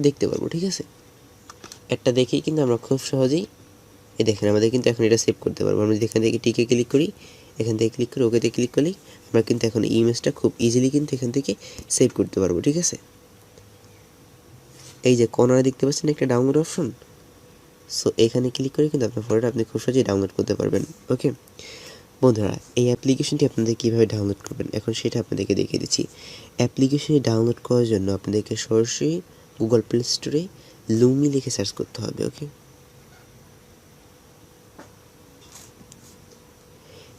দেখতে পারবো। ঠিক আছে, একটা দেখেই কিন্তু আমরা খুব সহজেই দেখেন আমাদের কিন্তু এখন এটা সেভ করতে পারবো। আমরা যদি এখান থেকে টিকে ক্লিক করি, এখান থেকে ক্লিক করে ওকেতে ক্লিক করলেই আমরা কিন্তু এখন ইমেজটা খুব ইজিলি কিন্তু এখান থেকে সেভ করতে পারবো। ঠিক আছে, এই যে কর্নারে দেখতে পাচ্ছেন একটা ডাউনলোড অপশন, সো এখানে ক্লিক করে কিন্তু আপনার ফটোটা আপনি খুব সহজেই ডাউনলোড করতে পারবেন। ওকে বন্ধুরা, এই অ্যাপ্লিকেশনটি আপনাদের কীভাবে ডাউনলোড করবেন এখন সেটা আপনাদেরকে দেখিয়ে দিচ্ছি। অ্যাপ্লিকেশনটি ডাউনলোড করার জন্য আপনাদেরকে সরাসরি গুগল প্লে স্টোরে লুমি লিখে সার্চ করতে হবে। ওকে,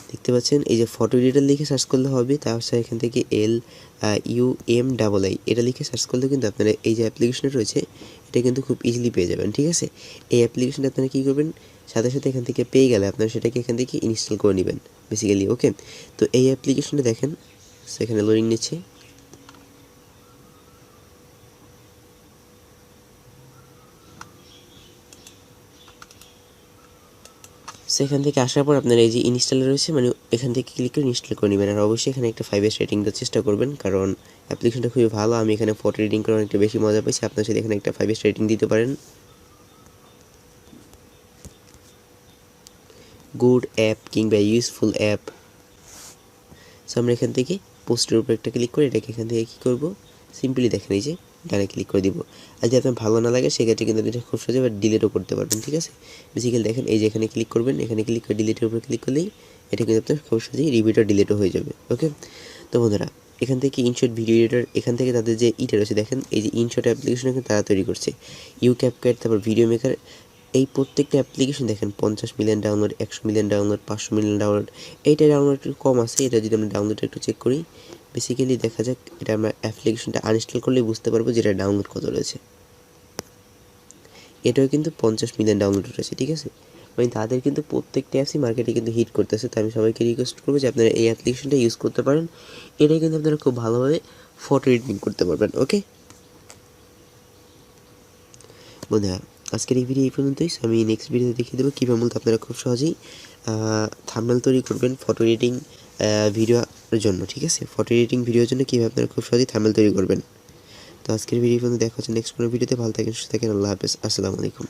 দেখতে পাচ্ছেন এই যে ফটো এডিটর লিখে সার্চ করলে হবে, তারপর এখান থেকে LUMII এটা লিখে সার্চ করলে কিন্তু আপনারা এই যে অ্যাপ্লিকেশনটা রয়েছে এটা কিন্তু খুব ইজিলি পেয়ে যাবেন। ঠিক আছে, এই অ্যাপ্লিকেশনটা আপনারা কী করবেন, সাথে সাথে এখান থেকে পেয়ে গেলে আপনারা সেটাকে এখান থেকে ইনস্টল করে নেবেন বেসিক্যালি। ওকে, তো এই অ্যাপ্লিকেশনটা দেখেন সেখানে লোডিং নিচ্ছে। সেখান থেকে আসার পর আপনার এই যে ইনস্টল রয়েছে মানে এখান থেকে ক্লিক করে ইনস্টল করে নেবেন। আর অবশ্যই এখানে একটা 5 রেটিং দেওয়ার চেষ্টা করবেন, কারণ অ্যাপ্লিকেশনটা খুবই ভালো। আমি এখানে ফটো এডিটিং করে অনেকটা বেশি মজা পাইছি, আপনার সাথে এখানে একটা 5 রেটিং দিতে পারেন। গুড অ্যাপ কিংবা ইউজফুল অ্যাপ। সো আমরা এখান থেকে পোস্টের উপর একটা ক্লিক করে এটাকে এখান থেকে কী করবো, সিম্পলি দেখেন এই যে ডানে ক্লিক করে দিব। আর যদি আপনার ভালো না লাগে সেক্ষেত্রে কিন্তু এটা খুব সহজে ডিলিটও করতে পারবেন। ঠিক আছে, বেসিক্যালি দেখেন এই যে এখানে ক্লিক করবেন, এখানে ক্লিক করে ডিলিটের উপর ক্লিক করলেই এটা কিন্তু আপনার খুব সহজেই রিভিউটা ডিলিটও হয়ে যাবে। ওকে, তো বন্ধুরা এখান থেকে ইনশট ভিডিও এডিটর, এখান থেকে তাদের যে ইটা রয়েছে দেখেন এই যে ইনশট অ্যাপ্লিকেশন কিন্তু তারা তৈরি করছে, ক্যাপকাট, তারপর ভিডিও মেকার। এই প্রত্যেকটা অ্যাপ্লিকেশন দেখেন 50 million download, 100 million download, 500 million download. এইটা ডাউনলোড একটু কম আছে, এটা যদি আমরা ডাউনলোডটা একটু চেক করি বেসিক্যালি দেখা যাক এটা আমরা অ্যাপ্লিকেশনটা আনইনস্টল করলেই বুঝতে পারবো যে এটা ডাউনলোড কত রয়েছে। এটাও কিন্তু 50 মিলিয়ন ডাউনলোড রয়েছে। ঠিক আছে, মানে তাদের কিন্তু প্রত্যেকটা অ্যাপসই মার্কেটে কিন্তু হিট করতেছে। তো আমি সবাইকে রিকোয়েস্ট করবো যে আপনারা এই অ্যাপ্লিকেশনটা ইউজ করতে পারেন, এটাই কিন্তু আপনারা খুব ভালোভাবে ফটো এডিটিং করতে পারবেন। ওকে বন্ধুরা, আজকের এই ভিডিও এই পর্যন্তই। আমি নেক্সট ভিডিওতে দেখিয়ে দেবো কীভাবে মূলত আপনারা খুব সহজেই থাম্বনেল তৈরি করবেন ফটো এডিটিং ভিডিওর জন্য। ঠিক আছে, ফটো এডিটিং ভিডিওর জন্য কীভাবে আপনারা খুব সহজেই থাম্বনেল তৈরি করবেন। তো আজকের ভিডিও পর্যন্ত দেখা হচ্ছে নেক্সট কোনো ভিডিওতে। ভালো থাকেন, সুস্থ থাকেন, আল্লাহ হাফেজ, আসসালামু আলাইকুম।